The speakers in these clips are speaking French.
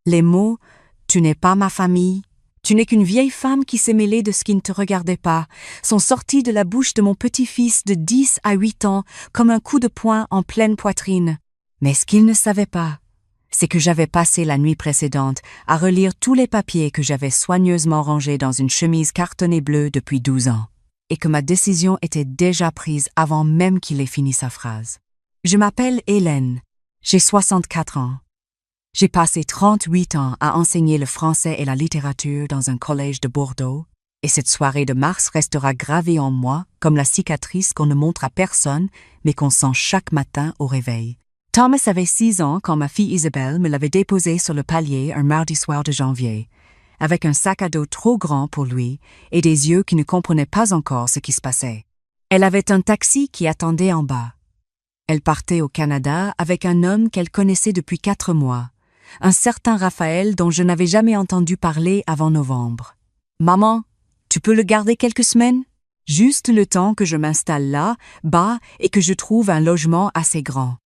Les mots « tu n'es pas ma famille »,« tu n'es qu'une vieille femme qui s'est mêlée de ce qui ne te regardait pas » sont sortis de la bouche de mon petit-fils de 10 à 8 ans comme un coup de poing en pleine poitrine. Mais ce qu'il ne savait pas, c'est que j'avais passé la nuit précédente à relire tous les papiers que j'avais soigneusement rangés dans une chemise cartonnée bleue depuis 12 ans, et que ma décision était déjà prise avant même qu'il ait fini sa phrase. Je m'appelle Hélène, j'ai 64 ans. J'ai passé 38 ans à enseigner le français et la littérature dans un collège de Bordeaux, et cette soirée de mars restera gravée en moi comme la cicatrice qu'on ne montre à personne, mais qu'on sent chaque matin au réveil. Thomas avait 6 ans quand ma fille Isabelle me l'avait déposé sur le palier un mardi soir de janvier, avec un sac à dos trop grand pour lui et des yeux qui ne comprenaient pas encore ce qui se passait. Elle avait un taxi qui attendait en bas. Elle partait au Canada avec un homme qu'elle connaissait depuis 4 mois, un certain Raphaël dont je n'avais jamais entendu parler avant novembre. « Maman, tu peux le garder quelques semaines? Juste le temps que je m'installe là, bas, et que je trouve un logement assez grand. »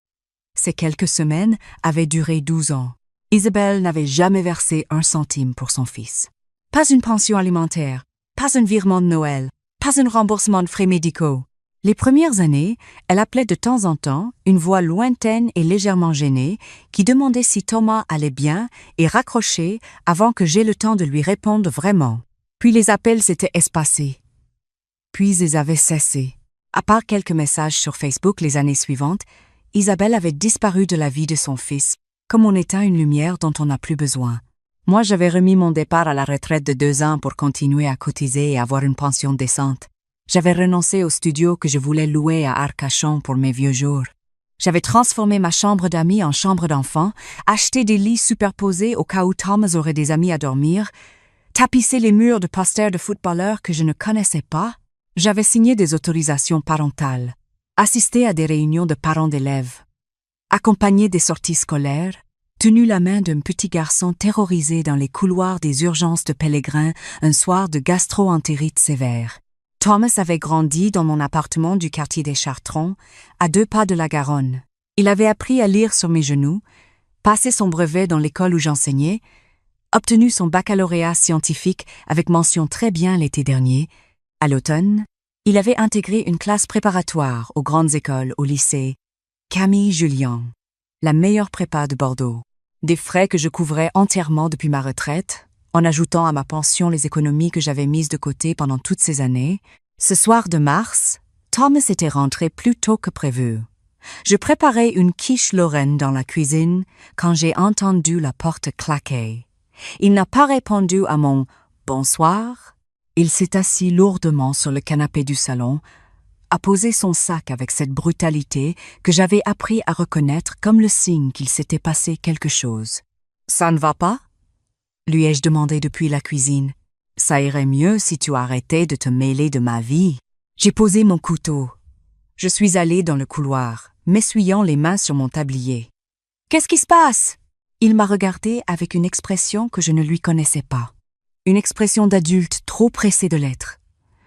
Ces quelques semaines avaient duré 12 ans. Isabelle n'avait jamais versé 1 centime pour son fils. Pas une pension alimentaire, pas un virement de Noël, pas un remboursement de frais médicaux. Les premières années, elle appelait de temps en temps, une voix lointaine et légèrement gênée, qui demandait si Thomas allait bien et raccrochait avant que j'aie le temps de lui répondre vraiment. Puis les appels s'étaient espacés. Puis ils avaient cessé. À part quelques messages sur Facebook les années suivantes, Isabelle avait disparu de la vie de son fils, comme on éteint une lumière dont on n'a plus besoin. Moi, j'avais remis mon départ à la retraite de 2 ans pour continuer à cotiser et avoir une pension décente. J'avais renoncé au studio que je voulais louer à Arcachon pour mes vieux jours. J'avais transformé ma chambre d'amis en chambre d'enfants, acheté des lits superposés au cas où Thomas aurait des amis à dormir, tapissé les murs de posters de footballeurs que je ne connaissais pas. J'avais signé des autorisations parentales, assisté à des réunions de parents d'élèves, accompagné des sorties scolaires, tenu la main d'un petit garçon terrorisé dans les couloirs des urgences de Pellegrin un soir de gastro-entérite sévère. Thomas avait grandi dans mon appartement du quartier des Chartrons, à 2 pas de la Garonne. Il avait appris à lire sur mes genoux, passé son brevet dans l'école où j'enseignais, obtenu son baccalauréat scientifique avec mention très bien l'été dernier. À l'automne, il avait intégré une classe préparatoire aux grandes écoles au lycée Camille Julien, la meilleure prépa de Bordeaux. Des frais que je couvrais entièrement depuis ma retraite, en ajoutant à ma pension les économies que j'avais mises de côté pendant toutes ces années. Ce soir de mars, Thomas était rentré plus tôt que prévu. Je préparais une quiche lorraine dans la cuisine quand j'ai entendu la porte claquer. Il n'a pas répondu à mon « bonsoir ». Il s'est assis lourdement sur le canapé du salon, a posé son sac avec cette brutalité que j'avais appris à reconnaître comme le signe qu'il s'était passé quelque chose. « Ça ne va pas ?» lui ai-je demandé depuis la cuisine. « Ça irait mieux si tu arrêtais de te mêler de ma vie. » J'ai posé mon couteau. Je suis allé dans le couloir, m'essuyant les mains sur mon tablier. « Qu'est-ce qui se passe ?» Il m'a regardé avec une expression que je ne lui connaissais pas. Une expression d'adulte trop pressé de l'être.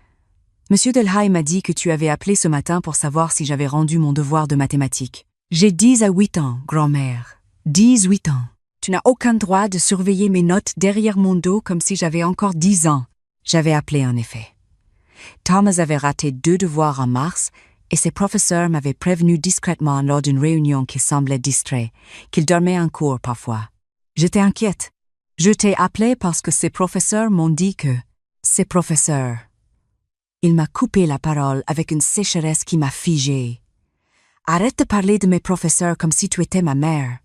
« Monsieur Delhaye m'a dit que tu avais appelé ce matin pour savoir si j'avais rendu mon devoir de mathématiques. J'ai 10 à 8 ans, grand-mère. 18 ans. Tu n'as aucun droit de surveiller mes notes derrière mon dos comme si j'avais encore 10 ans. » J'avais appelé en effet. Thomas avait raté 2 devoirs en mars et ses professeurs m'avaient prévenu discrètement lors d'une réunion qu'il semblait distrait, qu'il dormait en cours parfois. J'étais inquiète. Je t'ai appelé parce que ses professeurs m'ont dit que... Ses professeurs... Il m'a coupé la parole avec une sécheresse qui m'a figée. « Arrête de parler de mes professeurs comme si tu étais ma mère.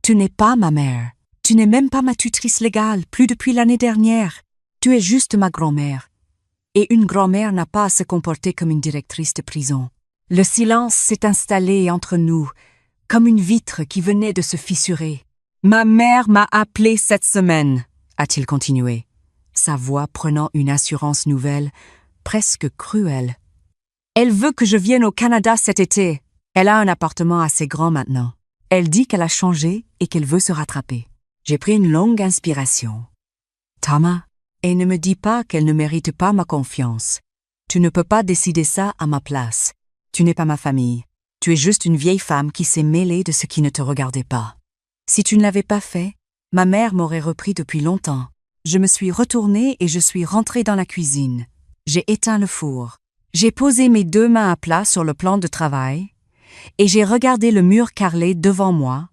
Tu n'es pas ma mère. Tu n'es même pas ma tutrice légale, plus depuis l'année dernière. Tu es juste ma grand-mère. Et une grand-mère n'a pas à se comporter comme une directrice de prison. » Le silence s'est installé entre nous, comme une vitre qui venait de se fissurer. « Ma mère m'a appelé cette semaine, » a-t-il continué, sa voix prenant une assurance nouvelle, presque cruelle. « Elle veut que je vienne au Canada cet été. Elle a un appartement assez grand maintenant. Elle dit qu'elle a changé et qu'elle veut se rattraper. » J'ai pris une longue inspiration. « Thomas, et ne me dis pas qu'elle ne mérite pas ma confiance. Tu ne peux pas décider ça à ma place. Tu n'es pas ma famille. Tu es juste une vieille femme qui s'est mêlée de ce qui ne te regardait pas. Si tu ne l'avais pas fait, Ma mère m'aurait repris depuis longtemps. Je me suis retournée et je suis rentrée dans la cuisine. J'ai éteint le four. J'ai posé mes 2 mains à plat sur le plan de travail et j'ai regardé le mur carrelé devant moi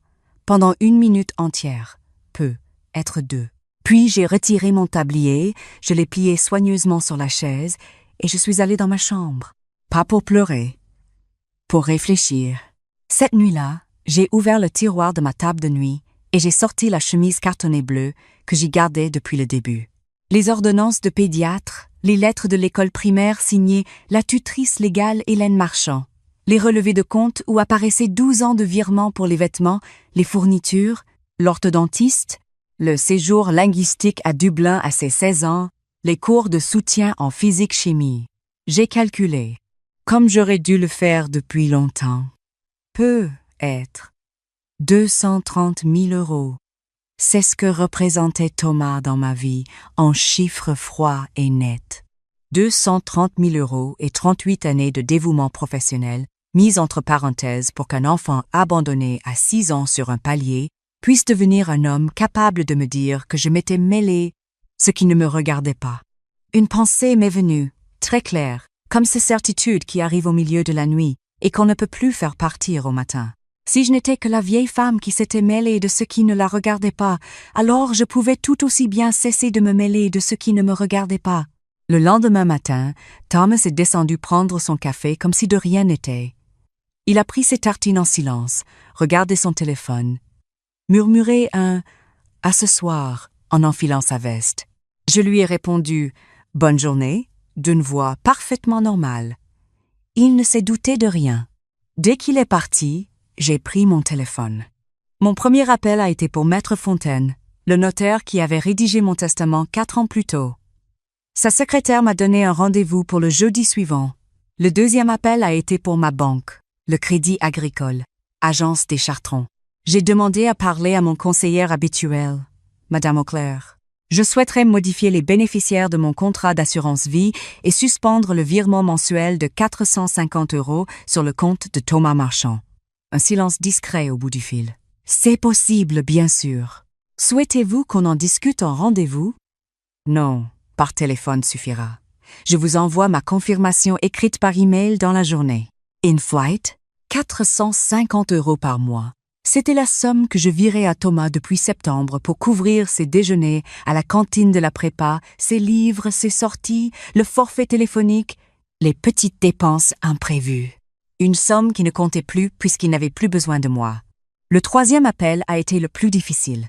pendant 1 minute entière. Peut être 2. Puis j'ai retiré mon tablier, je l'ai plié soigneusement sur la chaise et je suis allée dans ma chambre. Pas pour pleurer, pour réfléchir. Cette nuit-là, j'ai ouvert le tiroir de ma table de nuit et j'ai sorti la chemise cartonnée bleue que j'y gardais depuis le début. Les ordonnances de pédiatre, les lettres de l'école primaire signées la tutrice légale Hélène Marchand, les relevés de compte où apparaissaient 12 ans de virements pour les vêtements, les fournitures, l'orthodontiste, le séjour linguistique à Dublin à ses 16 ans, les cours de soutien en physique-chimie. J'ai calculé, comme j'aurais dû le faire depuis longtemps. Peut être 230 000 €. C'est ce que représentait Thomas dans ma vie, en chiffres froids et nets. 230 000 € et 38 années de dévouement professionnel, mises entre parenthèses pour qu'un enfant abandonné à 6 ans sur un palier puisse devenir un homme capable de me dire que je m'étais mêlé ce qui ne me regardait pas. Une pensée m'est venue, très claire, comme ces certitudes qui arrivent au milieu de la nuit et qu'on ne peut plus faire partir au matin. Si je n'étais que la vieille femme qui s'était mêlée de ce qui ne la regardait pas, alors je pouvais tout aussi bien cesser de me mêler de ce qui ne me regardait pas. Le lendemain matin, Thomas est descendu prendre son café comme si de rien n'était. Il a pris ses tartines en silence, regardé son téléphone, murmuré un « à ce soir » en enfilant sa veste. Je lui ai répondu « bonne journée » d'une voix parfaitement normale. Il ne s'est douté de rien. Dès qu'il est parti, j'ai pris mon téléphone. Mon premier appel a été pour Maître Fontaine, le notaire qui avait rédigé mon testament 4 ans plus tôt. Sa secrétaire m'a donné un rendez-vous pour le jeudi suivant. Le deuxième appel a été pour ma banque, le Crédit Agricole, agence des Chartrons. J'ai demandé à parler à mon conseillère habituelle, Madame Auclair. Je souhaiterais modifier les bénéficiaires de mon contrat d'assurance vie et suspendre le virement mensuel de 450 € sur le compte de Thomas Marchand. Un silence discret au bout du fil. C'est possible, bien sûr. Souhaitez-vous qu'on en discute en rendez-vous? Non, par téléphone suffira. Je vous envoie ma confirmation écrite par email dans la journée. In-flight, 450 € par mois. C'était la somme que je virais à Thomas depuis septembre pour couvrir ses déjeuners à la cantine de la prépa, ses livres, ses sorties, le forfait téléphonique, les petites dépenses imprévues. Une somme qui ne comptait plus puisqu'il n'avait plus besoin de moi. Le troisième appel a été le plus difficile.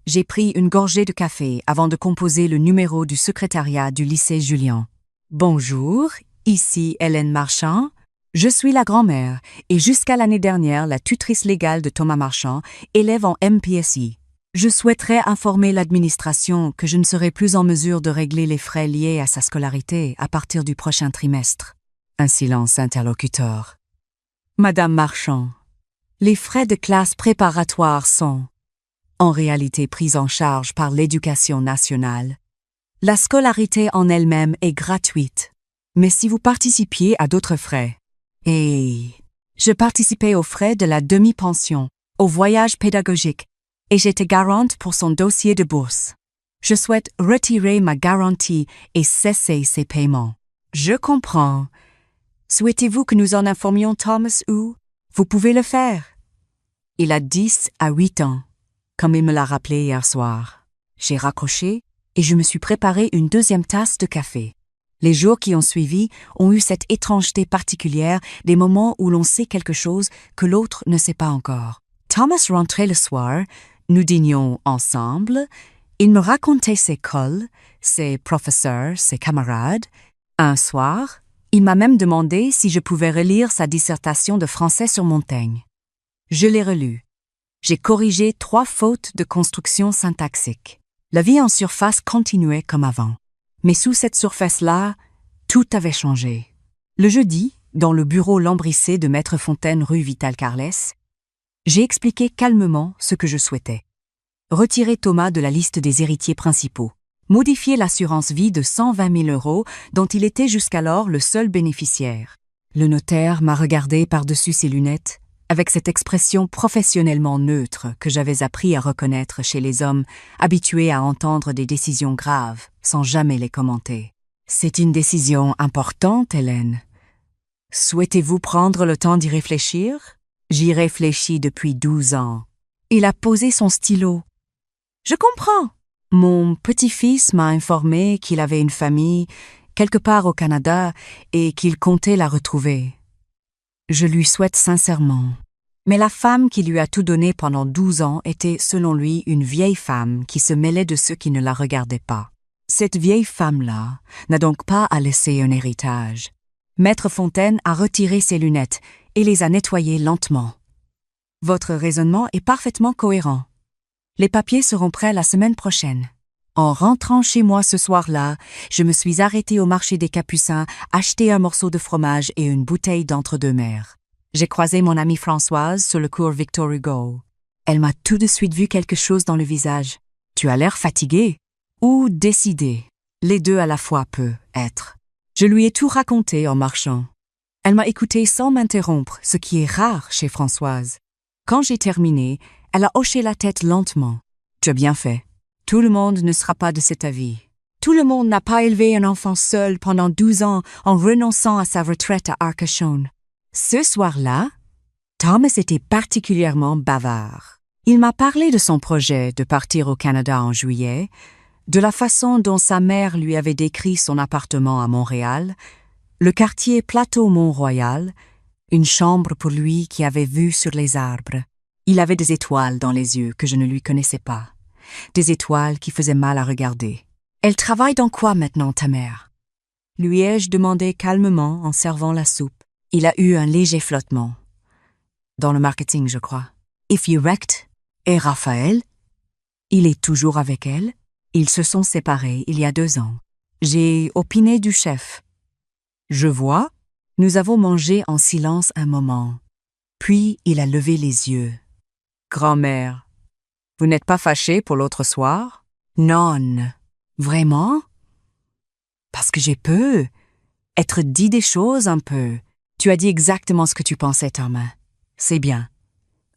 J'ai pris une gorgée de café avant de composer le numéro du secrétariat du lycée Julian. Bonjour, ici Hélène Marchand. Je suis la grand-mère et jusqu'à l'année dernière la tutrice légale de Thomas Marchand, élève en MPSI. Je souhaiterais informer l'administration que je ne serai plus en mesure de régler les frais liés à sa scolarité à partir du prochain trimestre. Un silence interlocuteur. Madame Marchand, les frais de classe préparatoire sont, en réalité, pris en charge par l'Éducation nationale. La scolarité en elle-même est gratuite, mais si vous participiez à d'autres frais, et je participais aux frais de la demi-pension, au voyage pédagogique, et j'étais garante pour son dossier de bourse. Je souhaite retirer ma garantie et cesser ces paiements. Je comprends. Souhaitez-vous que nous en informions Thomas ou vous pouvez le faire? Il a 10 à 8 ans, comme il me l'a rappelé hier soir. J'ai raccroché et je me suis préparé une deuxième tasse de café. Les jours qui ont suivi ont eu cette étrangeté particulière des moments où l'on sait quelque chose que l'autre ne sait pas encore. Thomas rentrait le soir, nous dînions ensemble, il me racontait ses cols, ses professeurs, ses camarades. Un soir, il m'a même demandé si je pouvais relire sa dissertation de français sur Montaigne. Je l'ai relue. J'ai corrigé 3 fautes de construction syntaxique. La vie en surface continuait comme avant. Mais sous cette surface-là, tout avait changé. Le jeudi, dans le bureau lambrissé de Maître Fontaine rue Vital-Carles, j'ai expliqué calmement ce que je souhaitais. Retirer Thomas de la liste des héritiers principaux. Modifier l'assurance vie de 120 000 € dont il était jusqu'alors le seul bénéficiaire. Le notaire m'a regardé par-dessus ses lunettes, avec cette expression professionnellement neutre que j'avais appris à reconnaître chez les hommes habitués à entendre des décisions graves sans jamais les commenter. C'est une décision importante, Hélène. Souhaitez-vous prendre le temps d'y réfléchir? J'y réfléchis depuis 12 ans. Il a posé son stylo. Je comprends. Mon petit-fils m'a informé qu'il avait une famille quelque part au Canada et qu'il comptait la retrouver. Je lui souhaite sincèrement. Mais la femme qui lui a tout donné pendant 12 ans était, selon lui, une vieille femme qui se mêlait de ceux qui ne la regardaient pas. Cette vieille femme-là n'a donc pas à laisser un héritage. Maître Fontaine a retiré ses lunettes et les a nettoyées lentement. Votre raisonnement est parfaitement cohérent. Les papiers seront prêts la semaine prochaine. En rentrant chez moi ce soir-là, je me suis arrêtée au marché des Capucins, acheté un morceau de fromage et une bouteille d'entre-deux-mers. J'ai croisé mon amie Françoise sur le cours Victor Hugo. Elle m'a tout de suite vu quelque chose dans le visage. Tu as l'air fatigué ou décidé. Les deux à la fois peut être. Je lui ai tout raconté en marchant. Elle m'a écouté sans m'interrompre, ce qui est rare chez Françoise. Quand j'ai terminé, elle a hoché la tête lentement. Tu as bien fait. Tout le monde ne sera pas de cet avis. Tout le monde n'a pas élevé un enfant seul pendant 12 ans en renonçant à sa retraite à Arcachon. Ce soir-là, Thomas était particulièrement bavard. Il m'a parlé de son projet de partir au Canada en juillet, de la façon dont sa mère lui avait décrit son appartement à Montréal, le quartier Plateau-Mont-Royal, une chambre pour lui qui avait vue sur les arbres. Il avait des étoiles dans les yeux que je ne lui connaissais pas, des étoiles qui faisaient mal à regarder. « Elle travaille dans quoi maintenant, ta mère ?» lui ai-je demandé calmement en servant la soupe. Il a eu un léger flottement. Dans le marketing, je crois. If you wrecked. Et Raphaël? Il est toujours avec elle? Ils se sont séparés il y a 2 ans. J'ai opiné du chef. Je vois. Nous avons mangé en silence un moment. Puis il a levé les yeux. Grand-mère, vous n'êtes pas fâchée pour l'autre soir? Non. Vraiment? Parce que j'ai peu. Être dit des choses un peu. Tu as dit exactement ce que tu pensais, Thomas. C'est bien.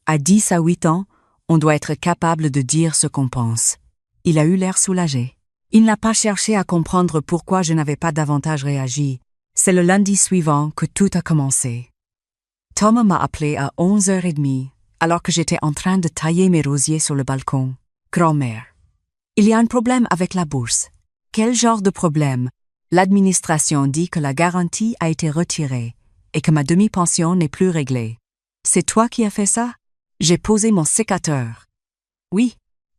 À 10 à 8 ans, on doit être capable de dire ce qu'on pense. Il a eu l'air soulagé. Il n'a pas cherché à comprendre pourquoi je n'avais pas davantage réagi. C'est le lundi suivant que tout a commencé. Thomas m'a appelé à 11h30, alors que j'étais en train de tailler mes rosiers sur le balcon. Grand-mère, il y a un problème avec la bourse. Quel genre de problème? L'administration dit que la garantie a été retirée et que ma demi-pension n'est plus réglée. C'est toi qui as fait ça? J'ai posé mon sécateur. Oui.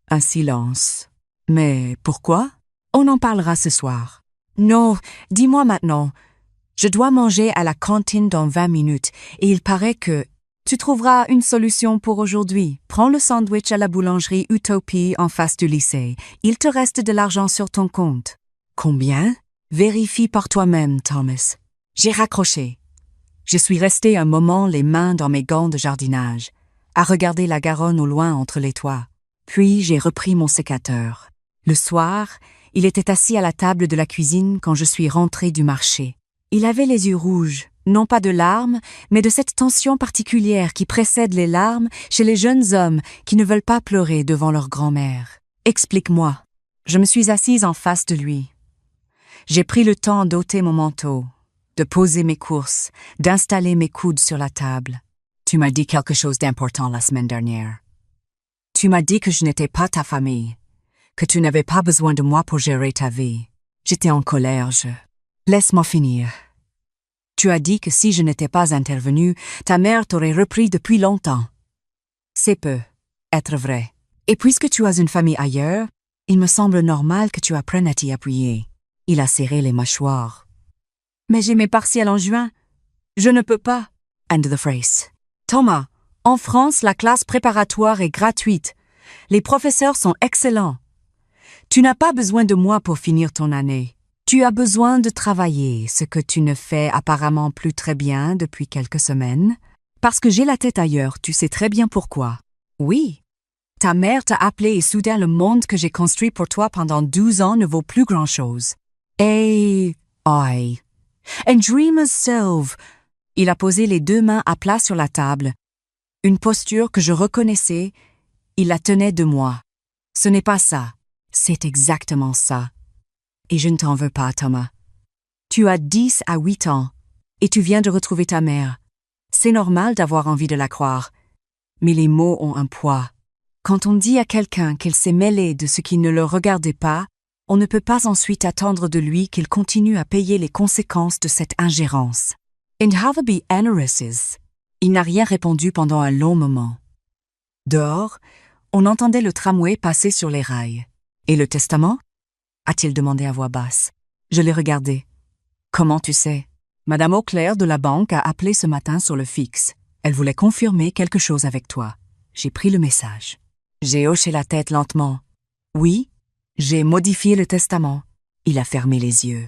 Un silence. Mais pourquoi? On en parlera ce soir. Non, dis-moi maintenant. Je dois manger à la cantine dans 20 minutes et il paraît que tu trouveras une solution pour aujourd'hui. Prends le sandwich à la boulangerie Utopie en face du lycée. Il te reste de l'argent sur ton compte. Combien? Vérifie par toi-même, Thomas. J'ai raccroché. Je suis resté un moment les mains dans mes gants de jardinage, à regarder la Garonne au loin entre les toits. Puis j'ai repris mon sécateur. Le soir, il était assis à la table de la cuisine quand je suis rentrée du marché. Il avait les yeux rouges, non pas de larmes, mais de cette tension particulière qui précède les larmes chez les jeunes hommes qui ne veulent pas pleurer devant leur grand-mère. Explique-moi. Je me suis assise en face de lui. J'ai pris le temps d'ôter mon manteau, de poser mes courses, d'installer mes coudes sur la table. Tu m'as dit quelque chose d'important la semaine dernière. Tu m'as dit que je n'étais pas ta famille, que tu n'avais pas besoin de moi pour gérer ta vie. J'étais en colère, Laisse-moi finir. Tu as dit que si je n'étais pas intervenue, ta mère t'aurait repris depuis longtemps. C'est peu, être vrai. Et puisque tu as une famille ailleurs, il me semble normal que tu apprennes à t'y appuyer. Il a serré les mâchoires. Mais j'ai mes partiels en juin. Je ne peux pas. End the phrase. Thomas, en France, la classe préparatoire est gratuite. Les professeurs sont excellents. Tu n'as pas besoin de moi pour finir ton année. Tu as besoin de travailler, ce que tu ne fais apparemment plus très bien depuis quelques semaines. Parce que j'ai la tête ailleurs, tu sais très bien pourquoi. Oui. Ta mère t'a appelé et soudain le monde que j'ai construit pour toi pendant 12 ans ne vaut plus grand-chose. Et... I. And dreamers self. Il a posé les 2 mains à plat sur la table. Une posture que je reconnaissais, il la tenait de moi. Ce n'est pas ça, c'est exactement ça. Et je ne t'en veux pas, Thomas. Tu as 10 à 8 ans, et tu viens de retrouver ta mère. C'est normal d'avoir envie de la croire. Mais les mots ont un poids. Quand on dit à quelqu'un qu'elle s'est mêlée de ce qui ne le regardait pas, on ne peut pas ensuite attendre de lui qu'il continue à payer les conséquences de cette ingérence. And have a be anuruses. Il n'a rien répondu pendant un long moment. Dehors, on entendait le tramway passer sur les rails. Et le testament? A-t-il demandé à voix basse. Je l'ai regardé. Comment tu sais? Madame Auclair de la banque a appelé ce matin sur le fixe. Elle voulait confirmer quelque chose avec toi. J'ai pris le message. J'ai hoché la tête lentement. Oui, j'ai modifié le testament. Il a fermé les yeux.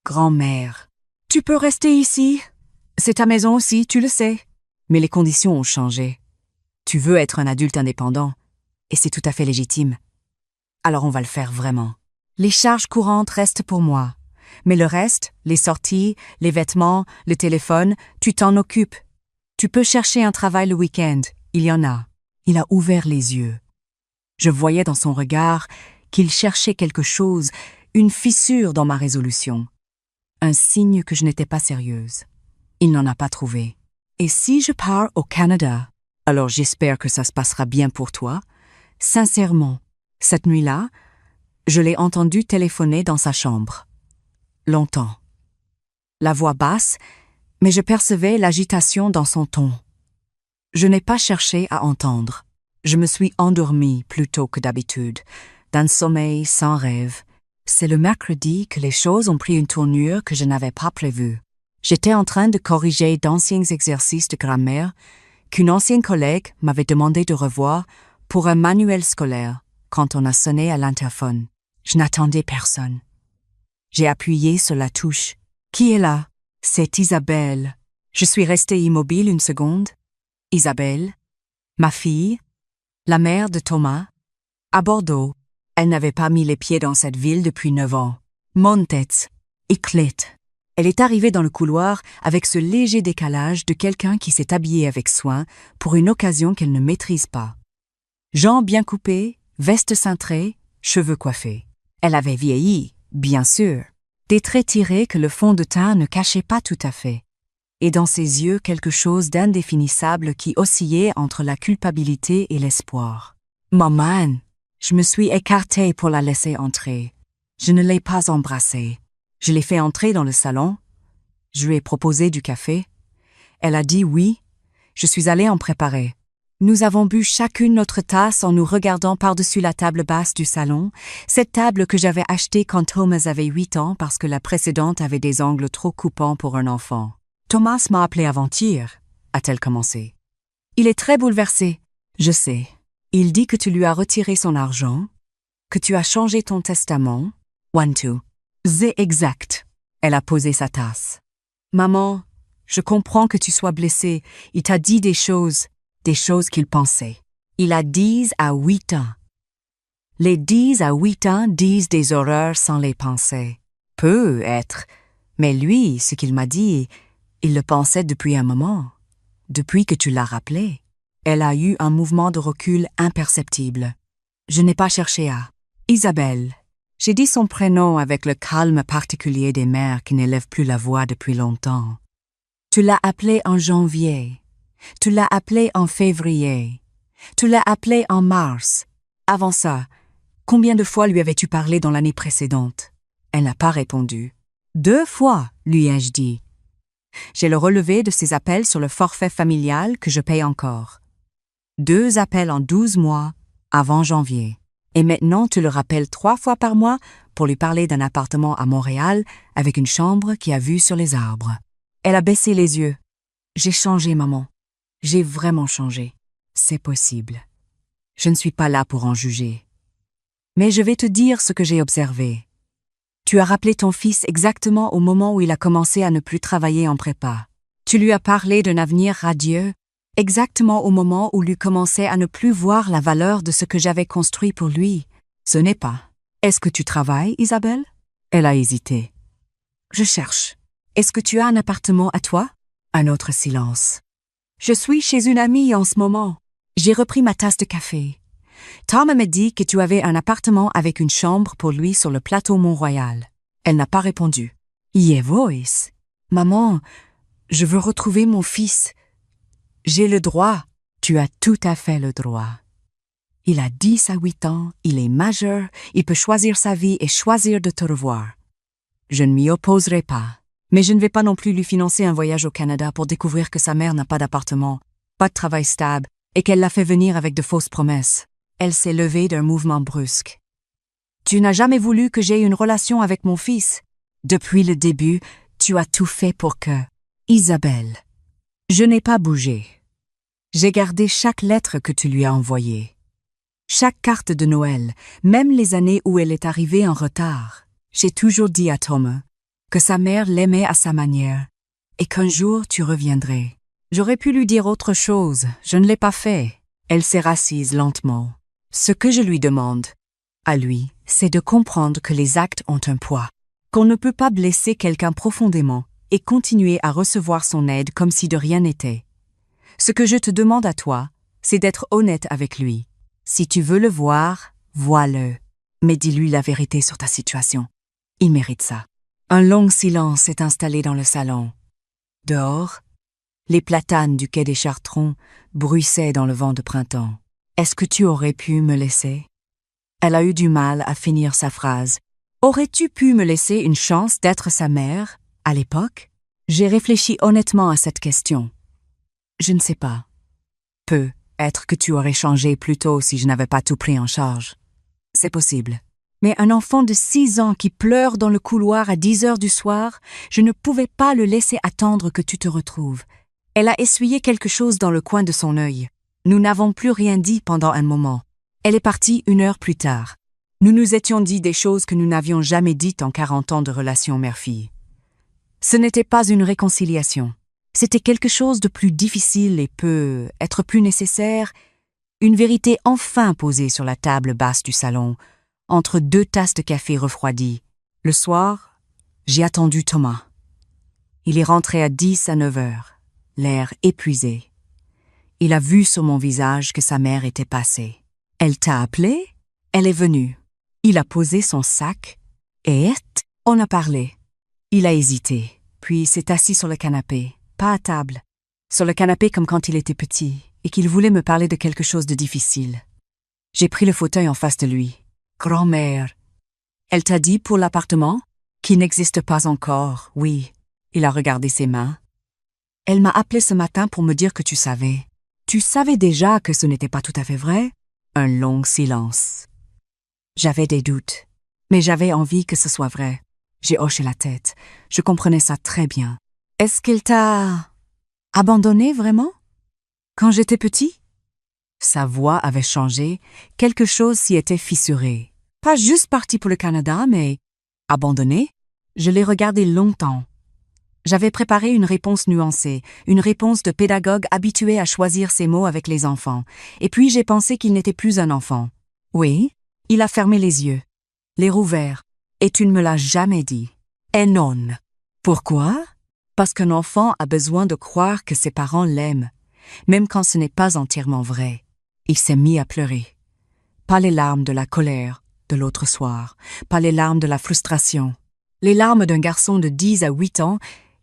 Grand-mère, tu peux rester ici. C'est ta maison aussi, tu le sais. Mais les conditions ont changé. Tu veux être un adulte indépendant, et c'est tout à fait légitime. Alors on va le faire vraiment. Les charges courantes restent pour moi. Mais le reste, les sorties, les vêtements, le téléphone, tu t'en occupes. Tu peux chercher un travail le week-end, il y en a. Il a ouvert les yeux. Je voyais dans son regard qu'il cherchait quelque chose, une fissure dans ma résolution. Un signe que je n'étais pas sérieuse. Il n'en a pas trouvé. Et si je pars au Canada, alors j'espère que ça se passera bien pour toi. Sincèrement, cette nuit-là, je l'ai entendu téléphoner dans sa chambre. Longtemps. La voix basse, mais je percevais l'agitation dans son ton. Je n'ai pas cherché à entendre. Je me suis endormie plus tôt que d'habitude, d'un sommeil sans rêve. C'est le mercredi que les choses ont pris une tournure que je n'avais pas prévue. J'étais en train de corriger d'anciens exercices de grammaire qu'une ancienne collègue m'avait demandé de revoir pour un manuel scolaire quand on a sonné à l'interphone. Je n'attendais personne. J'ai appuyé sur la touche. Qui est là? C'est Isabelle. Je suis restée immobile une seconde. Isabelle, ma fille, la mère de Thomas, à Bordeaux. Elle n'avait pas mis les pieds dans cette ville depuis 9 ans. Mon tête éclate. Elle est arrivée dans le couloir avec ce léger décalage de quelqu'un qui s'est habillé avec soin pour une occasion qu'elle ne maîtrise pas. Jambes bien coupées, veste cintrée, cheveux coiffés. Elle avait vieilli, bien sûr. Des traits tirés que le fond de teint ne cachait pas tout à fait. Et dans ses yeux quelque chose d'indéfinissable qui oscillait entre la culpabilité et l'espoir. Maman! Je me suis écartée pour la laisser entrer. Je ne l'ai pas embrassée. Je l'ai fait entrer dans le salon. Je lui ai proposé du café. Elle a dit oui. Je suis allée en préparer. Nous avons bu chacune notre tasse en nous regardant par-dessus la table basse du salon, cette table que j'avais achetée quand Thomas avait 8 ans parce que la précédente avait des angles trop coupants pour un enfant. Thomas m'a appelé avant-hier, a-t-elle commencé. Il est très bouleversé. Je sais. Il dit que tu lui as retiré son argent, que tu as changé ton testament. 1-2. C'est exact. Elle a posé sa tasse. Maman, je comprends que tu sois blessée. Il t'a dit des choses qu'il pensait. Il a 10 à 8 ans. Les 10 à 8 ans disent des horreurs sans les penser. Peut être. Mais lui, ce qu'il m'a dit, il le pensait depuis un moment. Depuis que tu l'as rappelé. Elle a eu un mouvement de recul imperceptible. Je n'ai pas cherché à. Isabelle. J'ai dit son prénom avec le calme particulier des mères qui n'élèvent plus la voix depuis longtemps. Tu l'as appelée en janvier. Tu l'as appelée en février. Tu l'as appelée en mars. Avant ça, combien de fois lui avais-tu parlé dans l'année précédente? Elle n'a pas répondu. 2 fois, lui ai-je dit. J'ai le relevé de ses appels sur le forfait familial que je paye encore. 2 appels en 12 mois, avant janvier. Et maintenant, tu le rappelles 3 fois par mois pour lui parler d'un appartement à Montréal avec une chambre qui a vue sur les arbres. Elle a baissé les yeux. J'ai changé, maman. J'ai vraiment changé. C'est possible. Je ne suis pas là pour en juger. Mais je vais te dire ce que j'ai observé. Tu as rappelé ton fils exactement au moment où il a commencé à ne plus travailler en prépa. Tu lui as parlé d'un avenir radieux, exactement au moment où lui commençait à ne plus voir la valeur de ce que j'avais construit pour lui. Ce n'est pas. Est-ce que tu travailles, Isabelle? Elle a hésité. Je cherche. Est-ce que tu as un appartement à toi? Un autre silence. Je suis chez une amie en ce moment. J'ai repris ma tasse de café. Tom m'a dit que tu avais un appartement avec une chambre pour lui sur le plateau Mont-Royal. Elle n'a pas répondu. Yeah, voice. Maman, je veux retrouver mon fils. J'ai le droit. Tu as tout à fait le droit. Il a 10 à 8 ans, il est majeur, il peut choisir sa vie et choisir de te revoir. Je ne m'y opposerai pas. Mais je ne vais pas non plus lui financer un voyage au Canada pour découvrir que sa mère n'a pas d'appartement, pas de travail stable et qu'elle l'a fait venir avec de fausses promesses. Elle s'est levée d'un mouvement brusque. Tu n'as jamais voulu que j'aie une relation avec mon fils. Depuis le début, tu as tout fait pour que... Isabelle, je n'ai pas bougé. J'ai gardé chaque lettre que tu lui as envoyée. Chaque carte de Noël, même les années où elle est arrivée en retard. J'ai toujours dit à Thomas que sa mère l'aimait à sa manière et qu'un jour tu reviendrais. J'aurais pu lui dire autre chose, je ne l'ai pas fait. Elle s'est rassise lentement. Ce que je lui demande, à lui, c'est de comprendre que les actes ont un poids, qu'on ne peut pas blesser quelqu'un profondément et continuer à recevoir son aide comme si de rien n'était. Ce que je te demande à toi, c'est d'être honnête avec lui. Si tu veux le voir, vois-le, mais dis-lui la vérité sur ta situation. Il mérite ça. Un long silence s'est installé dans le salon. Dehors, les platanes du quai des Chartrons bruissaient dans le vent de printemps. Est-ce que tu aurais pu me laisser? Elle a eu du mal à finir sa phrase. Aurais-tu pu me laisser une chance d'être sa mère, à l'époque? J'ai réfléchi honnêtement à cette question. Je ne sais pas. Peut-être que tu aurais changé plus tôt si je n'avais pas tout pris en charge. C'est possible. Mais un enfant de 6 ans qui pleure dans le couloir à 10 heures du soir, je ne pouvais pas le laisser attendre que tu te retrouves. Elle a essuyé quelque chose dans le coin de son œil. Nous n'avons plus rien dit pendant un moment. Elle est partie 1 heure plus tard. Nous nous étions dit des choses que nous n'avions jamais dites en 40 ans de relation mère-fille. Ce n'était pas une réconciliation. C'était quelque chose de plus difficile et peut-être plus nécessaire. Une vérité enfin posée sur la table basse du salon, entre 2 tasses de café refroidies. Le soir, j'ai attendu Thomas. Il est rentré à 10 à 9 heures, l'air épuisé. Il a vu sur mon visage que sa mère était passée. Elle t'a appelé? Elle est venue. Il a posé son sac et on a parlé. Il a hésité, puis s'est assis sur le canapé, pas à table, sur le canapé comme quand il était petit, et qu'il voulait me parler de quelque chose de difficile. J'ai pris le fauteuil en face de lui. Grand-mère. Elle t'a dit pour l'appartement? Qui n'existe pas encore, oui. Il a regardé ses mains. Elle m'a appelé ce matin pour me dire que tu savais. Tu savais déjà que ce n'était pas tout à fait vrai? Un long silence. J'avais des doutes, mais j'avais envie que ce soit vrai. J'ai hoché la tête. Je comprenais ça très bien. Est-ce qu'elle t'a abandonné vraiment? Quand j'étais petit? Sa voix avait changé, quelque chose s'y était fissuré. Pas juste parti pour le Canada, mais abandonné? Je l'ai regardé longtemps. J'avais préparé une réponse nuancée, une réponse de pédagogue habitué à choisir ses mots avec les enfants, et puis j'ai pensé qu'il n'était plus un enfant. Oui, il a fermé les yeux, les rouverts, et tu ne me l'as jamais dit. Et non. Pourquoi? Parce qu'un enfant a besoin de croire que ses parents l'aiment, même quand ce n'est pas entièrement vrai. Il s'est mis à pleurer. Pas les larmes de la colère de l'autre soir, pas les larmes de la frustration. Les larmes d'un garçon de 10 à 8 ans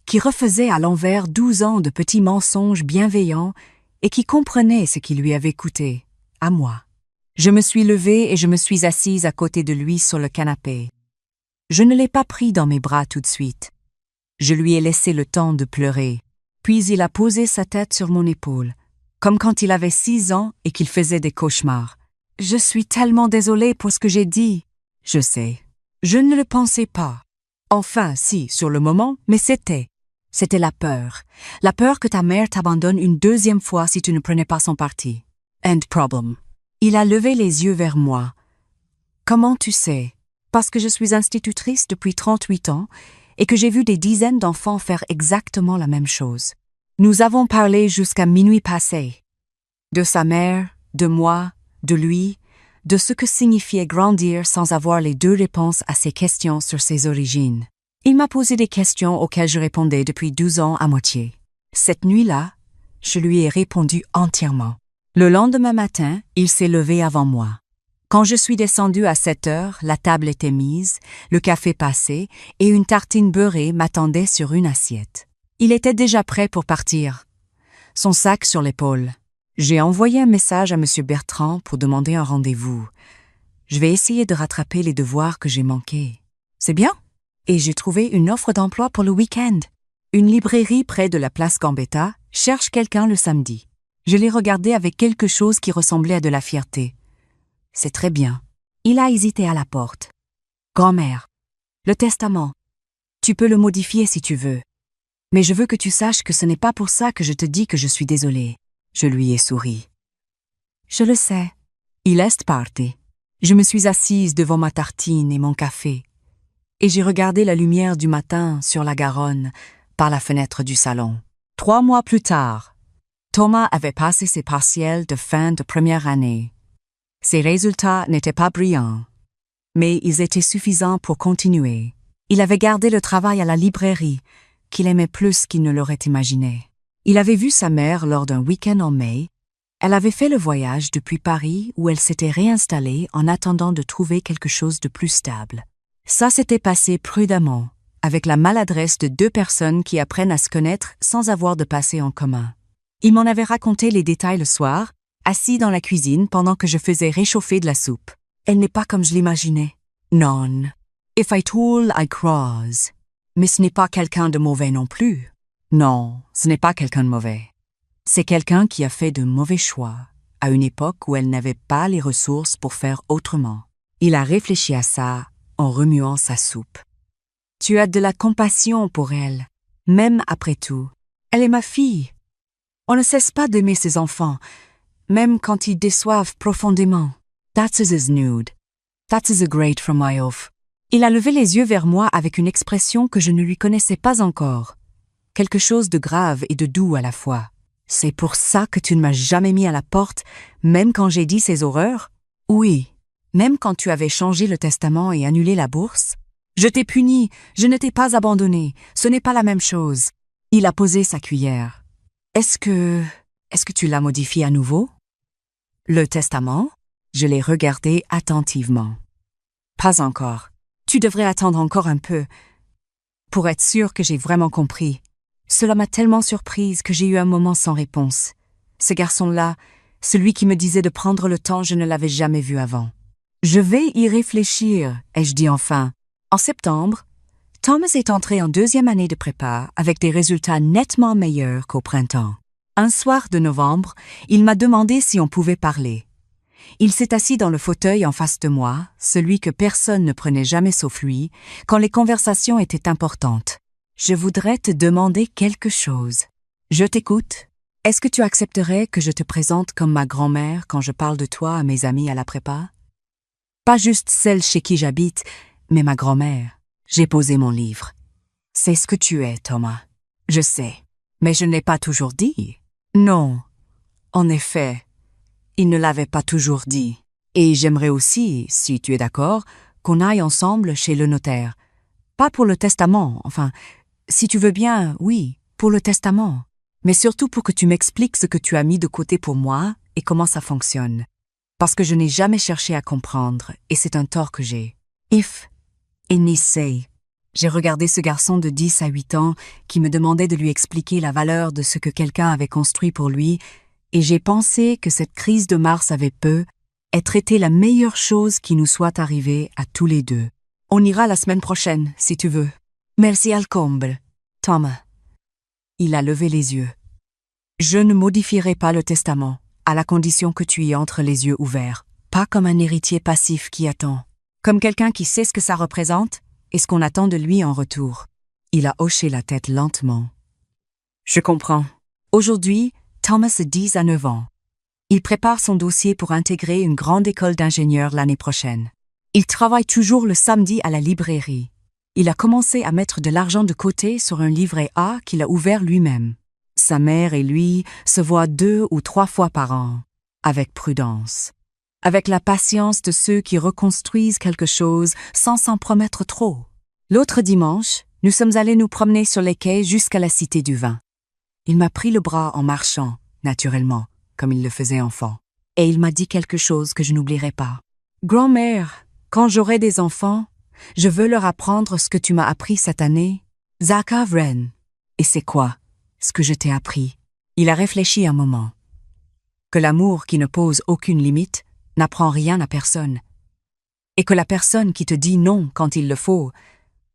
qui refaisait à l'envers 12 ans de petits mensonges bienveillants et qui comprenait ce qui lui avait coûté, à moi. Je me suis levée et je me suis assise à côté de lui sur le canapé. Je ne l'ai pas pris dans mes bras tout de suite. Je lui ai laissé le temps de pleurer, puis il a posé sa tête sur mon épaule, comme quand il avait 6 ans et qu'il faisait des cauchemars. Je suis tellement désolée pour ce que j'ai dit. Je sais. Je ne le pensais pas. Enfin, si, sur le moment, mais c'était la peur. La peur que ta mère t'abandonne une 2e fois si tu ne prenais pas son parti. End problem. Il a levé les yeux vers moi. Comment tu sais? Parce que je suis institutrice depuis 38 ans et que j'ai vu des dizaines d'enfants faire exactement la même chose. Nous avons parlé jusqu'à minuit passé. De sa mère, de moi, de lui, de ce que signifiait grandir sans avoir les 2 réponses à ses questions sur ses origines. Il m'a posé des questions auxquelles je répondais depuis 12 ans à moitié. Cette nuit-là, Je lui ai répondu entièrement. Le lendemain matin, il s'est levé avant moi. Quand je suis descendue à 7 heures, la table était mise, le café passé et une tartine beurrée m'attendait sur une assiette. Il était déjà prêt pour partir, son sac sur l'épaule. J'ai envoyé un message à M. Bertrand pour demander un rendez-vous. Je vais essayer de rattraper les devoirs que j'ai manqués. C'est bien? Et j'ai trouvé une offre d'emploi pour le week-end. Une librairie près de la place Gambetta cherche quelqu'un le samedi. Je l'ai regardé avec quelque chose qui ressemblait à de la fierté. C'est très bien. Il a hésité à la porte. Grand-mère, le testament. Tu peux le modifier si tu veux. Mais je veux que tu saches que ce n'est pas pour ça que je te dis que je suis désolée. Je lui ai souri. Je le sais. Il est parti. Je me suis assise devant ma tartine et mon café. Et j'ai regardé la lumière du matin sur la Garonne par la fenêtre du salon. 3 mois plus tard, Thomas avait passé ses partiels de fin de première année. Ses résultats n'étaient pas brillants, mais ils étaient suffisants pour continuer. Il avait gardé le travail à la librairie, qu'il aimait plus qu'il ne l'aurait imaginé. Il avait vu sa mère lors d'un week-end en mai. Elle avait fait le voyage depuis Paris où elle s'était réinstallée en attendant de trouver quelque chose de plus stable. Ça s'était passé prudemment, avec la maladresse de 2 personnes qui apprennent à se connaître sans avoir de passé en commun. Il m'en avait raconté les détails le soir, assis dans la cuisine pendant que je faisais réchauffer de la soupe. Elle n'est pas comme je l'imaginais. Non. If I told, I cross. Mais ce n'est pas quelqu'un de mauvais non plus. Non, ce n'est pas quelqu'un de mauvais. C'est quelqu'un qui a fait de mauvais choix, à une époque où elle n'avait pas les ressources pour faire autrement. Il a réfléchi à ça en remuant sa soupe. Tu as de la compassion pour elle, même après tout. Elle est ma fille. On ne cesse pas d'aimer ses enfants, même quand ils déçoivent profondément. That is his nude. That is a great from my off. Il a levé les yeux vers moi avec une expression que je ne lui connaissais pas encore. Quelque chose de grave et de doux à la fois. C'est pour ça que tu ne m'as jamais mis à la porte, même quand j'ai dit ces horreurs? Oui, même quand tu avais changé le testament et annulé la bourse? Je t'ai puni, je ne t'ai pas abandonné, ce n'est pas la même chose. Il a posé sa cuillère. Est-ce que tu l'as modifié à nouveau? Le testament? Je l'ai regardé attentivement. Pas encore. Tu devrais attendre encore un peu, pour être sûr que j'ai vraiment compris. Cela m'a tellement surprise que j'ai eu un moment sans réponse. Ce garçon-là, celui qui me disait de prendre le temps, je ne l'avais jamais vu avant. Je vais y réfléchir, ai-je dit enfin. En septembre, Thomas est entré en 2e année de prépa avec des résultats nettement meilleurs qu'au printemps. Un soir de novembre, il m'a demandé si on pouvait parler. Il s'est assis dans le fauteuil en face de moi, celui que personne ne prenait jamais sauf lui, quand les conversations étaient importantes. Je voudrais te demander quelque chose. Je t'écoute. Est-ce que tu accepterais que je te présente comme ma grand-mère quand je parle de toi à mes amis à la prépa? Pas juste celle chez qui j'habite, mais ma grand-mère. J'ai posé mon livre. C'est ce que tu es, Thomas. Je sais, mais je ne l'ai pas toujours dit. Non, en effet, il ne l'avait pas toujours dit. Et j'aimerais aussi, si tu es d'accord, qu'on aille ensemble chez le notaire. Pas pour le testament, enfin, si tu veux bien, oui, pour le testament. Mais surtout pour que tu m'expliques ce que tu as mis de côté pour moi et comment ça fonctionne. Parce que je n'ai jamais cherché à comprendre, et c'est un tort que j'ai. If any say. J'ai regardé ce garçon de 10 à 8 ans qui me demandait de lui expliquer la valeur de ce que quelqu'un avait construit pour lui, et j'ai pensé que cette crise de mars avait peu être été la meilleure chose qui nous soit arrivée à tous les deux. On ira la semaine prochaine, si tu veux. Merci al comble, Thomas. Il a levé les yeux. Je ne modifierai pas le testament, à la condition que tu y entres les yeux ouverts, pas comme un héritier passif qui attend, comme quelqu'un qui sait ce que ça représente et ce qu'on attend de lui en retour. Il a hoché la tête lentement. Je comprends. Aujourd'hui, Thomas a 10 à 9 ans. Il prépare son dossier pour intégrer une grande école d'ingénieurs l'année prochaine. Il travaille toujours le samedi à la librairie. Il a commencé à mettre de l'argent de côté sur un livret A qu'il a ouvert lui-même. Sa mère et lui se voient 2 ou 3 fois par an, avec prudence, avec la patience de ceux qui reconstruisent quelque chose sans s'en promettre trop. L'autre dimanche, nous sommes allés nous promener sur les quais jusqu'à la Cité du Vin. Il m'a pris le bras en marchant, naturellement, comme il le faisait enfant. Et il m'a dit quelque chose que je n'oublierai pas. Grand-mère, quand j'aurai des enfants, je veux leur apprendre ce que tu m'as appris cette année. Zaka Vren. Et c'est quoi, ce que je t'ai appris? Il a réfléchi un moment. Que l'amour qui ne pose aucune limite n'apprend rien à personne. Et que la personne qui te dit non quand il le faut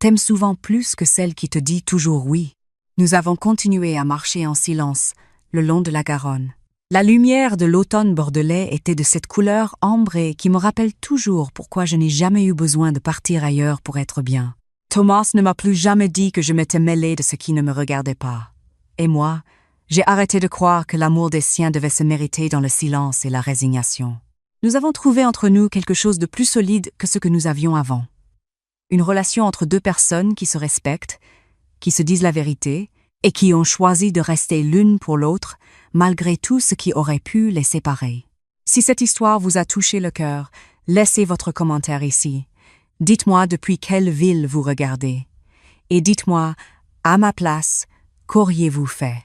t'aime souvent plus que celle qui te dit toujours oui. Nous avons continué à marcher en silence le long de la Garonne. La lumière de l'automne bordelais était de cette couleur ambrée qui me rappelle toujours pourquoi je n'ai jamais eu besoin de partir ailleurs pour être bien. Thomas ne m'a plus jamais dit que je m'étais mêlée de ce qui ne me regardait pas. Et moi, j'ai arrêté de croire que l'amour des siens devait se mériter dans le silence et la résignation. Nous avons trouvé entre nous quelque chose de plus solide que ce que nous avions avant. Une relation entre deux personnes qui se respectent, qui se disent la vérité et qui ont choisi de rester l'une pour l'autre malgré tout ce qui aurait pu les séparer. Si cette histoire vous a touché le cœur, laissez votre commentaire ici. Dites-moi depuis quelle ville vous regardez. Et dites-moi, à ma place, qu'auriez-vous fait?